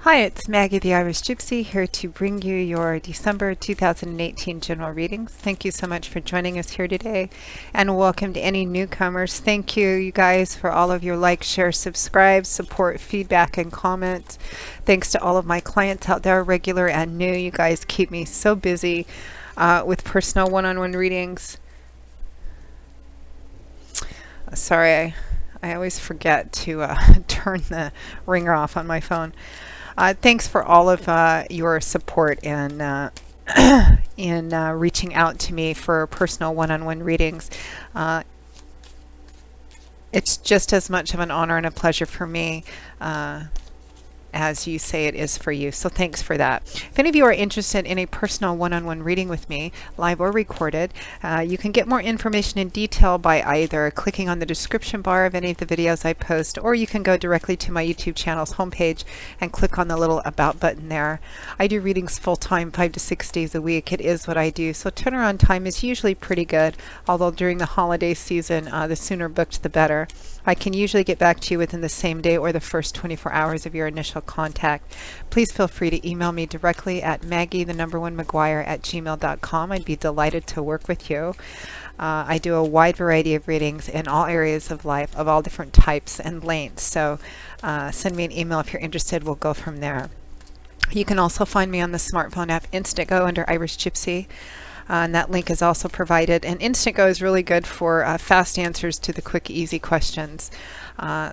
Hi, it's Maggie the Irish Gypsy here to bring you your December 2018 general readings. Thank you so much for joining us here today, and welcome to any newcomers. Thank you guys for all of your like, share, subscribe, support, feedback, and comments. Thanks to all of my clients out there, regular and new. You guys keep me so busy with personal one-on-one readings. Sorry, I always forget to turn the ringer off on my phone. Thanks for all of your support in reaching out to me for personal one-on-one readings. It's just as much of an honor and a pleasure for me as you say it is for you. So thanks for that. If any of you are interested in a personal one-on-one reading with me, live or recorded, you can get more information in detail by either clicking on the description bar of any of the videos I post, or you can go directly to my YouTube channel's homepage and click on the little About button there. I do readings full-time, 5 to 6 days a week. It is what I do. So turnaround time is usually pretty good, although during the holiday season, the sooner booked the better. I can usually get back to you within the same day or the first 24 hours of your initial contact. Please feel free to email me directly at maggie1mcguire@gmail.com. I'd be delighted to work with you. I do a wide variety of readings in all areas of life, of all different types and lengths. So send me an email if you're interested. We'll go from there. You can also find me on the smartphone app Instantgo under Irish Gypsy. And that link is also provided. And Instantgo is really good for fast answers to the quick, easy questions.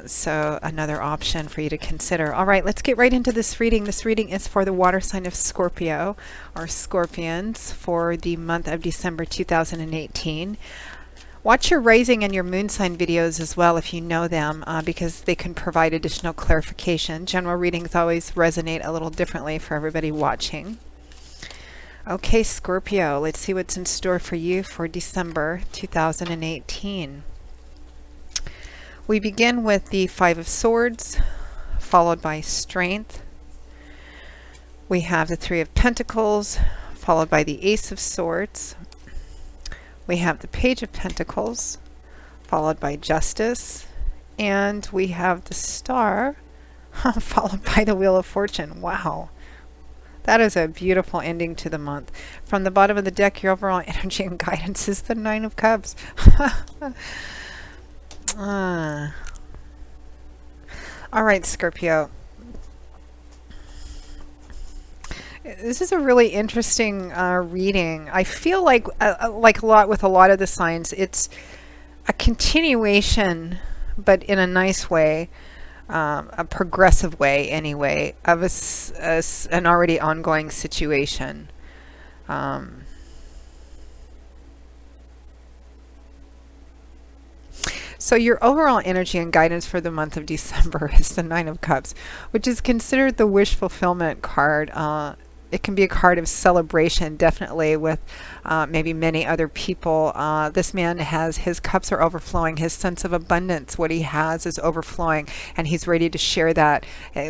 So another option for you to consider. All right, let's get right into this reading. This reading is for the water sign of Scorpio, or Scorpions, for the month of December 2018. Watch your rising and your moon sign videos as well if you know them, because they can provide additional clarification. General readings always resonate a little differently for everybody watching. Okay, Scorpio, let's see what's in store for you for December 2018. We begin with the Five of Swords, followed by Strength. We have the Three of Pentacles, followed by the Ace of Swords. We have the Page of Pentacles, followed by Justice. And we have the Star, followed by the Wheel of Fortune. Wow. That is a beautiful ending to the month. From the bottom of the deck, your overall energy and guidance is the Nine of Cups. All right, Scorpio. This is a really interesting reading. I feel like a lot with a lot of the signs, it's a continuation, but in a nice way. A progressive way anyway, of an already ongoing situation. So your overall energy and guidance for the month of December is the Nine of Cups, which is considered the wish fulfillment card. It can be a card of celebration, definitely, with maybe many other people. This man his cups are overflowing. His sense of abundance, what he has, is overflowing, and he's ready to share that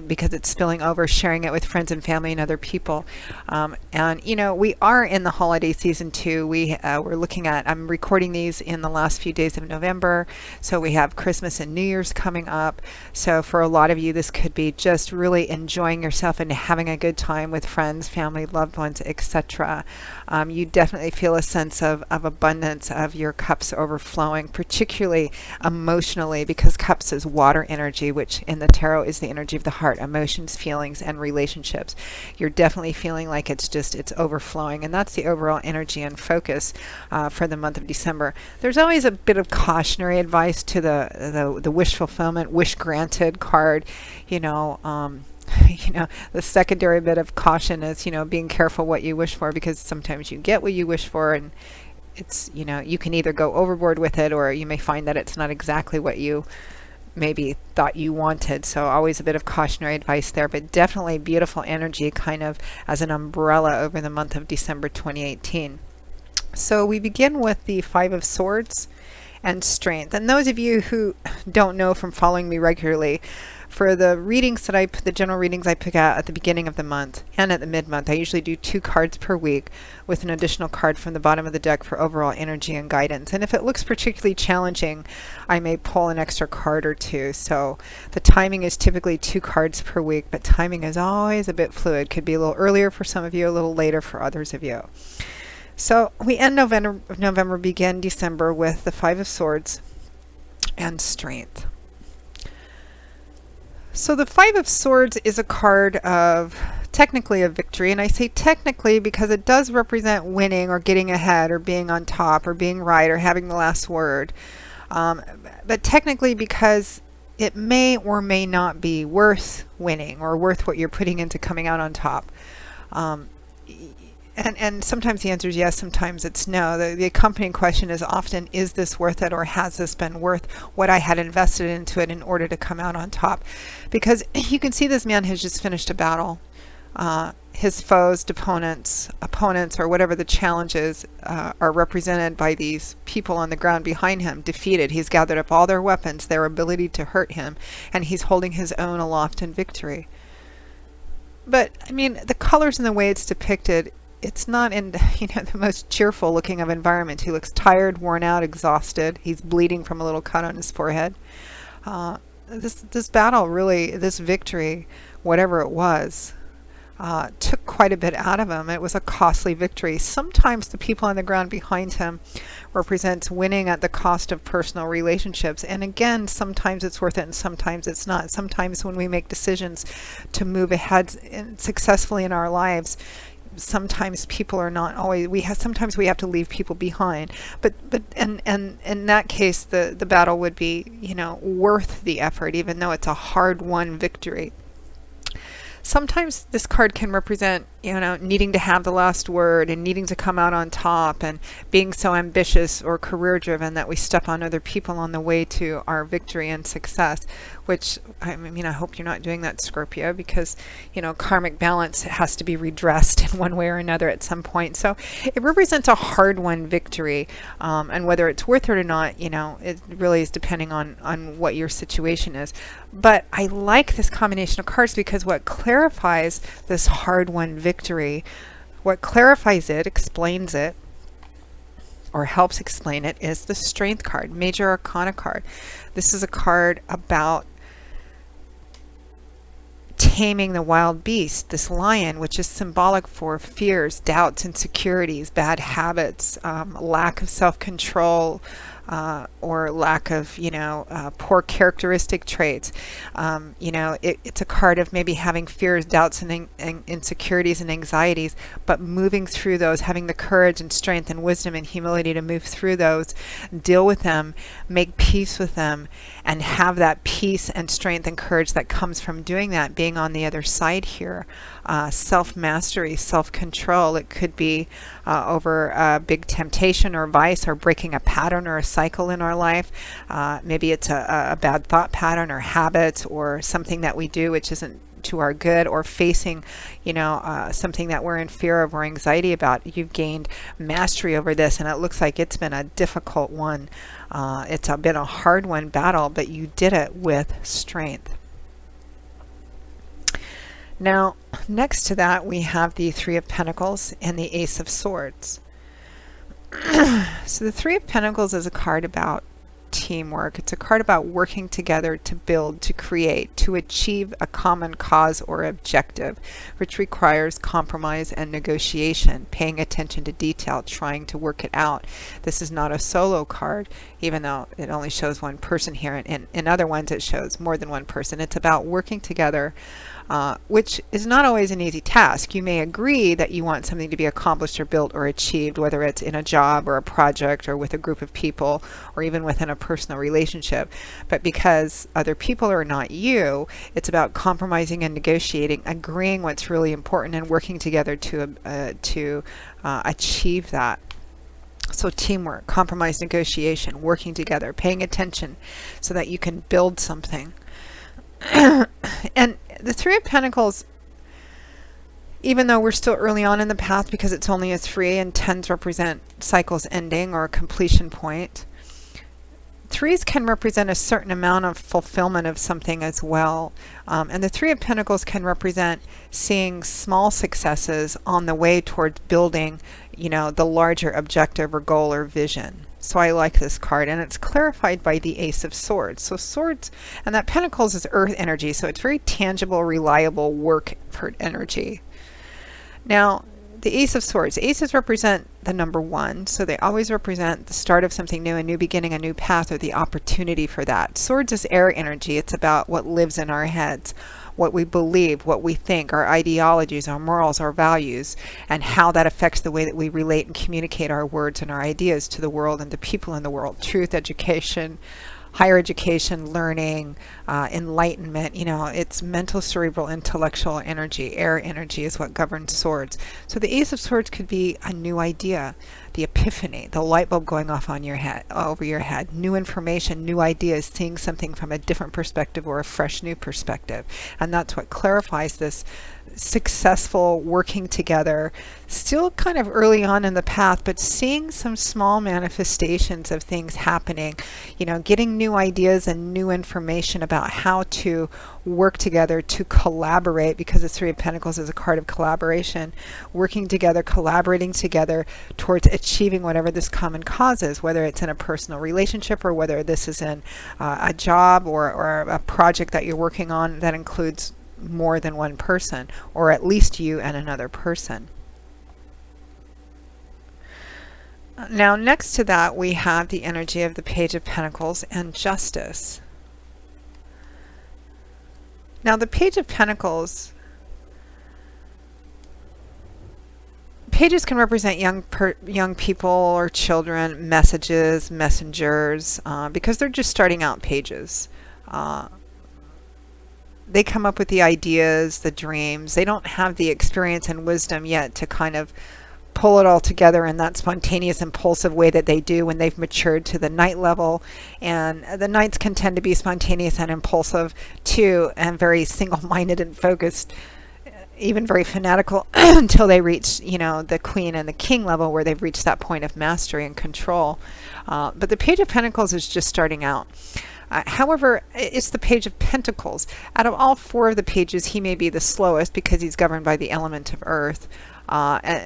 because it's spilling over, sharing it with friends and family and other people. And you know, we are in the holiday season too. We're looking at, I'm recording these in the last few days of November, so we have Christmas and New Year's coming up. So for a lot of you, this could be just really enjoying yourself and having a good time with friends, family, loved ones, etc. You definitely feel a sense of abundance, of your cups overflowing, particularly emotionally, because cups is water energy, which in the tarot is the energy of the heart, emotions, feelings, and relationships. You're definitely feeling like it's overflowing, and that's the overall energy and focus for the month of December. There's always a bit of cautionary advice to the wish fulfillment, wish granted card. You know, the secondary bit of caution is, being careful what you wish for, because sometimes you get what you wish for, and it's, you can either go overboard with it, or you may find that it's not exactly what you maybe thought you wanted. So always a bit of cautionary advice there, but definitely beautiful energy kind of as an umbrella over the month of December 2018. So we begin with the Five of Swords and Strength. And those of you who don't know from following me regularly, For the readings that the general readings I pick out at the beginning of the month and at the mid-month, I usually do 2 cards per week with an additional card from the bottom of the deck for overall energy and guidance. And if it looks particularly challenging, I may pull an extra card or 2. So the timing is typically 2 cards per week, but timing is always a bit fluid. Could be a little earlier for some of you, a little later for others of you. So we end November, begin December with the 5 of Swords and Strength. So the 5 of Swords is a card of technically a victory, and I say technically because it does represent winning or getting ahead or being on top or being right or having the last word. But technically because it may or may not be worth winning or worth what you're putting into coming out on top. And sometimes the answer is yes, sometimes it's no. The accompanying question is often, is this worth it, or has this been worth what I had invested into it in order to come out on top? Because you can see this man has just finished a battle. His foes, opponents, or whatever the challenges are represented by these people on the ground behind him, defeated. He's gathered up all their weapons, their ability to hurt him, and he's holding his own aloft in victory. But, I mean, the colors and the way it's depicted, it's not in the most cheerful looking of environment. He looks tired, worn out, exhausted. He's bleeding from a little cut on his forehead. This battle really, this victory, whatever it was, took quite a bit out of him. It was a costly victory. Sometimes the people on the ground behind him represents winning at the cost of personal relationships. And again, sometimes it's worth it and sometimes it's not. Sometimes when we make decisions to move ahead successfully in our lives, sometimes people are not always, sometimes we have to leave people behind, but and in that case the battle would be worth the effort, even though it's a hard won victory. Sometimes this card can represent, needing to have the last word and needing to come out on top and being so ambitious or career driven that we step on other people on the way to our victory and success, which, I hope you're not doing that, Scorpio, because, karmic balance has to be redressed in one way or another at some point. So it represents a hard won victory, and whether it's worth it or not, it really is depending on what your situation is. But I like this combination of cards because what clarifies this hard-won victory, what clarifies it, explains it, or helps explain it, is the Strength card, Major Arcana card. This is a card about taming the wild beast, this lion, which is symbolic for fears, doubts, insecurities, bad habits, lack of self-control, or lack of, poor characteristic traits. It's a card of maybe having fears, doubts, and insecurities and anxieties, but moving through those, having the courage and strength and wisdom and humility to move through those, deal with them, make peace with them, and have that peace and strength and courage that comes from doing that, being on the other side here. Self-mastery, self-control. It could be over a big temptation or vice or breaking a pattern or a cycle in our life. Maybe it's a bad thought pattern or habits or something that we do which isn't to our good, or facing something that we're in fear of or anxiety about. You've gained mastery over this and it looks like it's been a difficult one. It's been a hard one battle, but you did it with strength. Now, next to that, we have the Three of Pentacles and the Ace of Swords. So the Three of Pentacles is a card about teamwork. It's a card about working together to build, to create, to achieve a common cause or objective, which requires compromise and negotiation, paying attention to detail, trying to work it out. This is not a solo card, even though it only shows one person here. And in other ones, it shows more than one person. It's about working together, which is not always an easy task. You may agree that you want something to be accomplished or built or achieved, whether it's in a job or a project or with a group of people or even within a personal relationship. But because other people are not you, it's about compromising and negotiating, agreeing what's really important and working together to achieve that. So teamwork, compromise, negotiation, working together, paying attention so that you can build something. And the Three of Pentacles, even though we're still early on in the path because it's only a 3 and 10s represent cycles ending or a completion point, threes can represent a certain amount of fulfillment of something as well. And the Three of Pentacles can represent seeing small successes on the way towards building, the larger objective or goal or vision. So I like this card, and it's clarified by the Ace of Swords. So swords, and that Pentacles is earth energy, so it's very tangible, reliable work for energy. Now, the Ace of Swords. Aces represent the number 1, so they always represent the start of something new, a new beginning, a new path, or the opportunity for that. Swords is air energy. It's about what lives in our heads, what we believe, what we think, our ideologies, our morals, our values, and how that affects the way that we relate and communicate our words and our ideas to the world and the people in the world. Truth, education, higher education, learning, enlightenment, it's mental, cerebral, intellectual energy. Air energy is what governs swords. So the Ace of Swords could be a new idea, the epiphany, the light bulb going off on your head, over your head, new information, new ideas, seeing something from a different perspective or a fresh new perspective. And that's what clarifies this successful working together, still kind of early on in the path, but seeing some small manifestations of things happening, getting new ideas and new information about how to work together to collaborate, because the Three of Pentacles is a card of collaboration, working together, collaborating together towards achieving whatever this common cause is, whether it's in a personal relationship or whether this is in a job or a project that you're working on that includes more than one person, or at least you and another person. Now, next to that, we have the energy of the Page of Pentacles and Justice. Now, the Page of Pentacles, pages can represent young people or children, messages, messengers, because they're just starting out pages. They come up with the ideas, the dreams. They don't have the experience and wisdom yet to kind of pull it all together in that spontaneous, impulsive way that they do when they've matured to the Knight level. And the Knights can tend to be spontaneous and impulsive too, and very single-minded and focused, even very fanatical until they reach, the Queen and the King level, where they've reached that point of mastery and control. But the Page of Pentacles is just starting out. However, it's the Page of Pentacles. Out of all 4 of the pages, he may be the slowest because he's governed by the element of earth.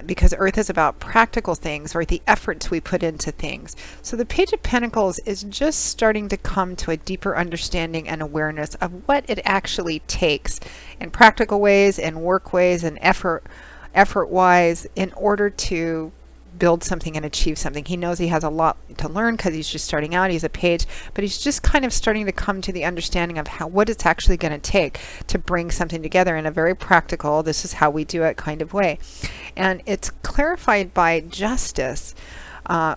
Because earth is about practical things, or the efforts we put into things. So the Page of Pentacles is just starting to come to a deeper understanding and awareness of what it actually takes in practical ways, in work ways, and effort-wise, in order to build something and achieve something. He knows he has a lot to learn because he's just starting out. He's a page, but he's just kind of starting to come to the understanding of what it's actually going to take to bring something together in a very practical, this is how we do it kind of way. And it's clarified by Justice,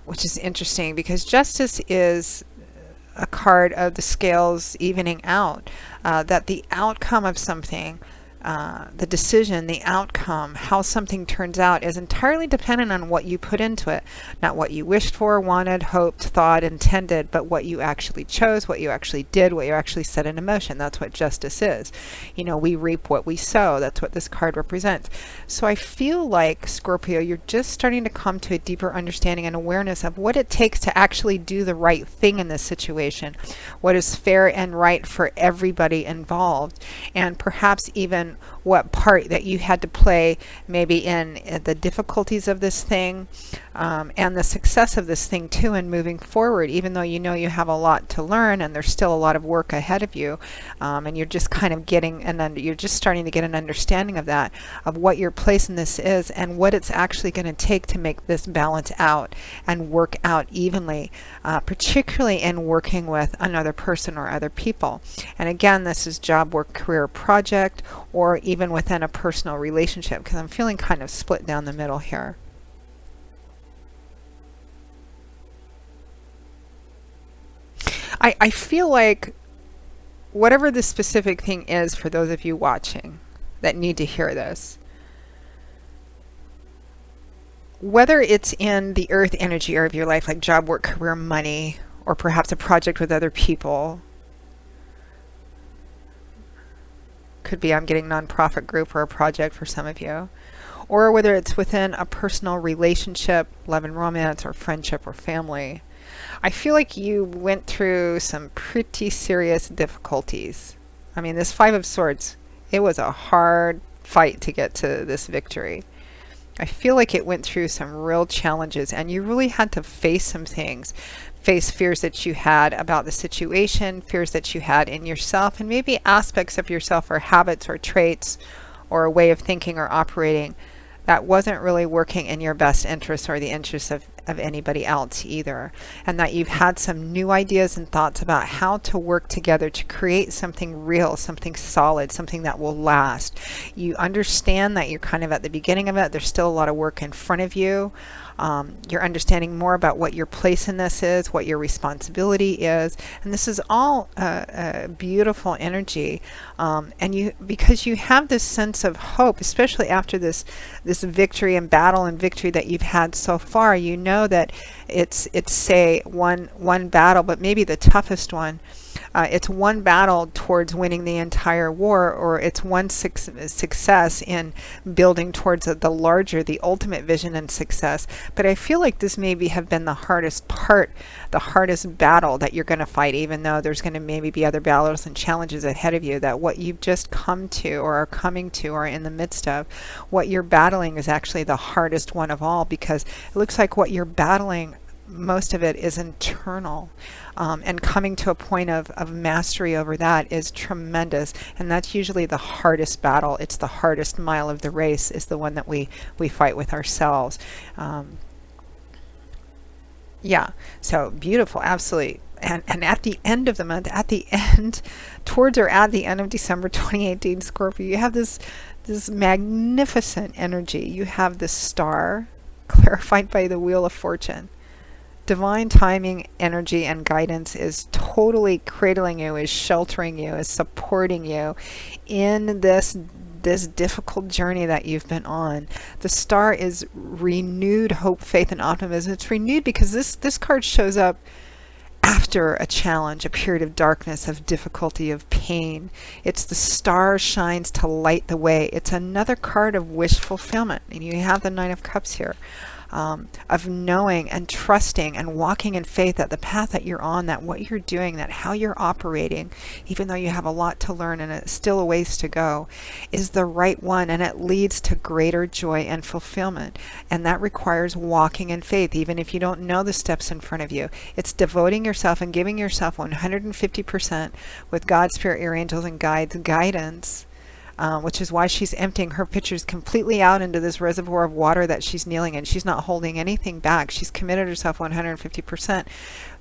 which is interesting because Justice is a card of the scales evening out, that the outcome of something, the decision, the outcome, how something turns out is entirely dependent on what you put into it. Not what you wished for, wanted, hoped, thought, intended, but what you actually chose, what you actually did, what you actually set in motion. That's what justice is. We reap what we sow. That's what this card represents. So I feel like, Scorpio, you're just starting to come to a deeper understanding and awareness of what it takes to actually do the right thing in this situation, what is fair and right for everybody involved, and perhaps even what part that you had to play maybe in the difficulties of this thing, and the success of this thing too, and moving forward, even though you have a lot to learn and there's still a lot of work ahead of you, and you're just kind of you're just starting to get an understanding of that, of what your place in this is and what it's actually going to take to make this balance out and work out evenly, particularly in working with another person or other people. And again, this is job, work, career, project, or even within a personal relationship, because I'm feeling kind of split down the middle here. I feel like whatever the specific thing is for those of you watching that need to hear this, whether it's in the earth energy area of your life, like job, work, career, money, or perhaps a project with other people, could be I'm getting nonprofit group or a project for some of you, or whether it's within a personal relationship, love and romance, or friendship or family, I feel like you went through some pretty serious difficulties. I mean, this Five of Swords, it was a hard fight to get to this victory. I feel like it went through some real challenges, and you really had to face some things. Face fears that you had about the situation, fears that you had in yourself, and maybe aspects of yourself or habits or traits or a way of thinking or operating that wasn't really working in your best interest or the interests of anybody else either. And that you've had some new ideas and thoughts about how to work together to create something real, something solid, something that will last. You understand that you're kind of at the beginning of it. There's still a lot of work in front of you. You're understanding more about what your place in this is, what your responsibility is, and this is all a beautiful energy. And you, because you have this sense of hope, especially after this victory and battle and victory that you've had so far, you know that it's say one battle, but maybe the toughest one. It's one battle towards winning the entire war, or it's one success in building towards the larger, the ultimate vision and success. But I feel like this maybe have been the hardest part, the hardest battle that you're going to fight, even though there's going to maybe be other battles and challenges ahead of you. That what you've just come to or are coming to or in the midst of, what you're battling is actually the hardest one of all, because it looks like what you're battling, most of it is internal. And coming to a point of mastery over that is tremendous. And that's usually the hardest battle. It's the hardest mile of the race, is the one that we fight with ourselves. Yeah, so beautiful, absolutely. And at the end of the month, at the end, towards or at the end of December 2018, Scorpio, you have this magnificent energy. You have this star clarified by the Wheel of Fortune. Divine timing, energy, and guidance is totally cradling you, is sheltering you, is supporting you in this difficult journey that you've been on. The star is renewed hope, faith, and optimism. It's renewed because this card shows up after a challenge, a period of darkness, of difficulty, of pain. It's the star shines to light the way. It's another card of wish fulfillment. And you have the Nine of Cups here. Of knowing and trusting and walking in faith that the path that you're on, that what you're doing, that how you're operating, even though you have a lot to learn and it's still a ways to go, is the right one, and it leads to greater joy and fulfillment. And that requires walking in faith, even if you don't know the steps in front of you. It's devoting yourself and giving yourself 150% with God, Spirit, your angels, and guides guidance. Which is why she's emptying her pitchers completely out into this reservoir of water that she's kneeling in. She's not holding anything back. She's committed herself 150%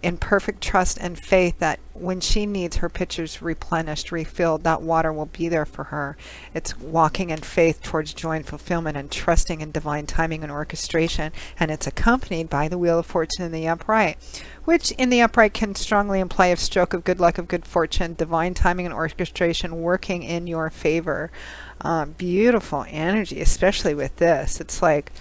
in perfect trust and faith that when she needs her pitchers replenished, refilled, that water will be there for her. It's walking in faith towards joy and fulfillment and trusting in divine timing and orchestration. And it's accompanied by the Wheel of Fortune in the upright, which in the upright can strongly imply a stroke of good luck, of good fortune, divine timing and orchestration working in your favor. Beautiful energy, especially with this. It's like,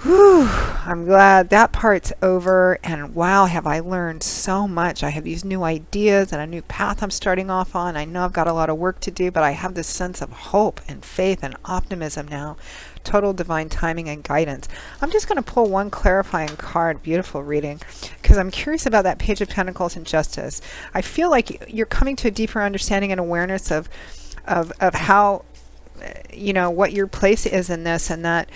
whew, I'm glad that part's over, and wow, have I learned so much. I have these new ideas and a new path I'm starting off on. I know I've got a lot of work to do, but I have this sense of hope and faith and optimism now. Total divine timing and guidance. I'm just going to pull one clarifying card, beautiful reading, because I'm curious about that Page of Pentacles and Justice. I feel like you're coming to a deeper understanding and awareness of how, you know, what your place is in this, and that,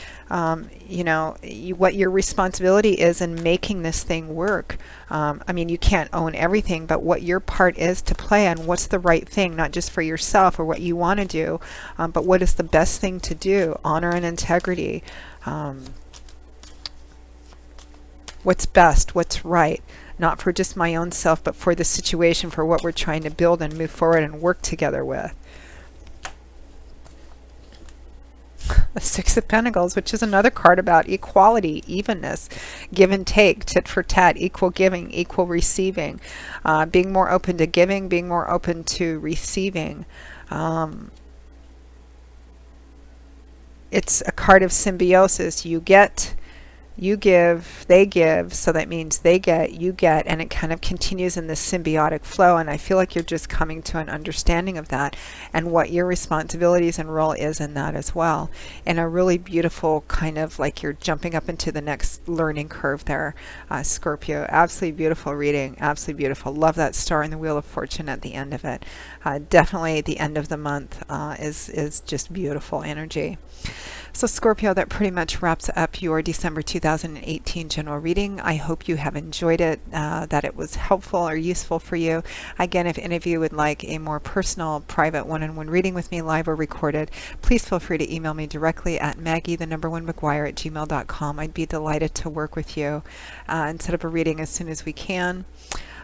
you know, what your responsibility is in making this thing work. I mean, you can't own everything, but what your part is to play, and what's the right thing, not just for yourself or what you want to do, but what is the best thing to do, honor and integrity. What's best, what's right, not for just my own self, but for the situation, for what we're trying to build and move forward and work together with. The Six of Pentacles, which is another card about equality, evenness, give and take, tit for tat, equal giving, equal receiving, being more open to giving, being more open to receiving. It's a card of symbiosis. You get You give, so that means they get, you get, and it kind of continues in this symbiotic flow. And I feel like you're just coming to an understanding of that and what your responsibilities and role is in that as well. And a really beautiful kind of like you're jumping up into the next learning curve there, Scorpio. Absolutely beautiful reading, absolutely beautiful. Love that star in the Wheel of Fortune at the end of it. Definitely the end of the month is just beautiful energy. So Scorpio, that pretty much wraps up your December 2018 general reading. I hope you have enjoyed it, that it was helpful or useful for you. Again, if any of you would like a more personal, private one-on-one reading with me, live or recorded, please feel free to email me directly at maggie1mcguire@gmail.com. I'd be delighted to work with you and set up a reading as soon as we can.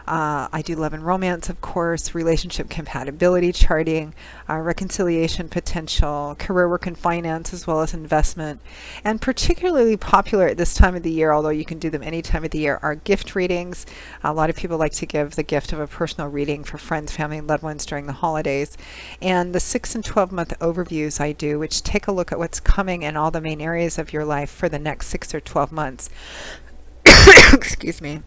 I do love and romance, of course, relationship compatibility charting, reconciliation potential, career work and finance, as well as investment. And particularly popular at this time of the year, although you can do them any time of the year, are gift readings. A lot of people like to give the gift of a personal reading for friends, family, and loved ones during the holidays. And the 6 and 12-month overviews I do, which take a look at what's coming in all the main areas of your life for the next 6 or 12 months. Excuse me.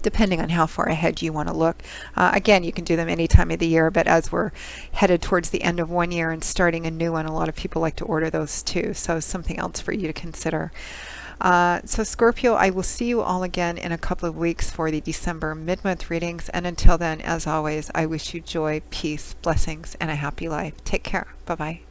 Depending on how far ahead you want to look. Again, you can do them any time of the year, but as we're headed towards the end of one year and starting a new one, a lot of people like to order those too. So something else for you to consider. So Scorpio, I will see you all again in a couple of weeks for the December mid-month readings. And until then, as always, I wish you joy, peace, blessings, and a happy life. Take care. Bye-bye.